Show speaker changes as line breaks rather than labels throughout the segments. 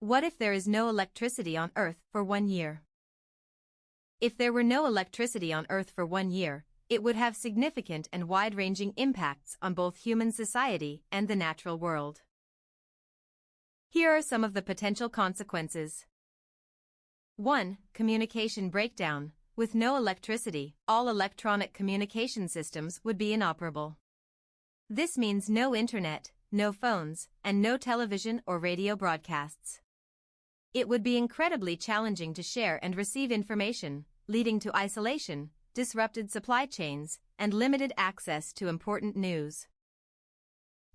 What if there is no electricity on Earth for 1 year? If there were no electricity on Earth for 1 year, it would have significant and wide-ranging impacts on both human society and the natural world. Here are some of the potential consequences. 1. Communication breakdown. With no electricity, all electronic communication systems would be inoperable. This means no internet, no phones, and no television or radio broadcasts. It would be incredibly challenging to share and receive information, leading to isolation, disrupted supply chains, and limited access to important news.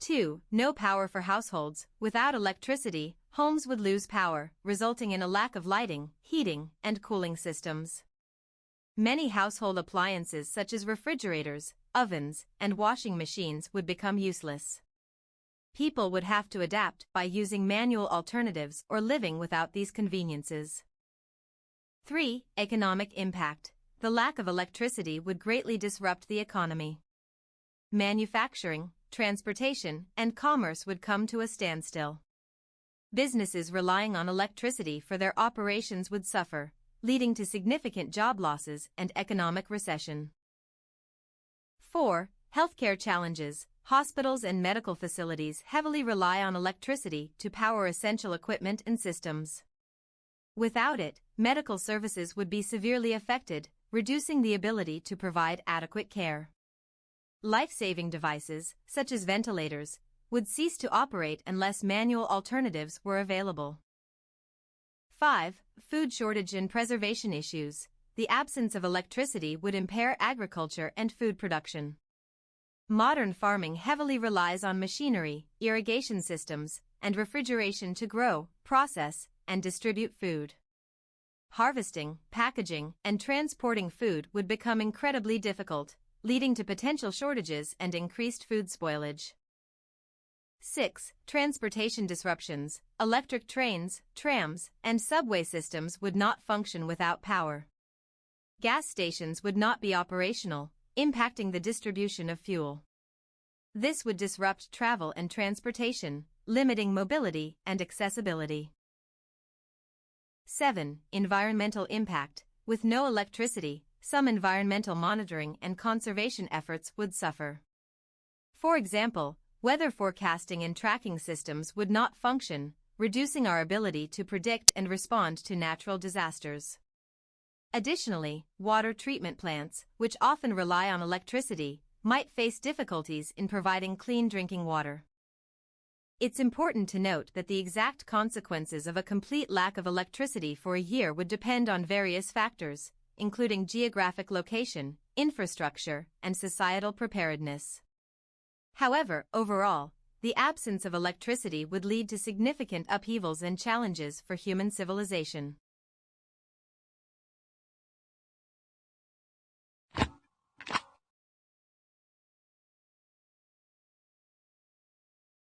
2. No power for households. Without electricity, homes would lose power, resulting in a lack of lighting, heating, and cooling systems. Many household appliances such as refrigerators, ovens, and washing machines would become useless. People would have to adapt by using manual alternatives or living without these conveniences. 3. Economic impact. The lack of electricity would greatly disrupt the economy. Manufacturing, transportation, and commerce would come to a standstill. Businesses relying on electricity for their operations would suffer, leading to significant job losses and economic recession. 4. Healthcare challenges. Hospitals and medical facilities heavily rely on electricity to power essential equipment and systems. Without it, medical services would be severely affected, reducing the ability to provide adequate care. Life-saving devices, such as ventilators, would cease to operate unless manual alternatives were available. 5. Food shortage and preservation issues. The absence of electricity would impair agriculture and food production. Modern farming heavily relies on machinery, irrigation systems, and refrigeration to grow, process, and distribute food. Harvesting, packaging, and transporting food would become incredibly difficult, leading to potential shortages and increased food spoilage. 6. Transportation disruptions. Electric trains, trams, and subway systems would not function without power. Gas stations would not be operational, impacting the distribution of fuel. This would disrupt travel and transportation, limiting mobility and accessibility. 7. Environmental impact. With no electricity, some environmental monitoring and conservation efforts would suffer. For example, weather forecasting and tracking systems would not function, reducing our ability to predict and respond to natural disasters. Additionally, water treatment plants, which often rely on electricity, might face difficulties in providing clean drinking water. It's important to note that the exact consequences of a complete lack of electricity for a year would depend on various factors, including geographic location, infrastructure, and societal preparedness. However, overall, the absence of electricity would lead to significant upheavals and challenges for human civilization.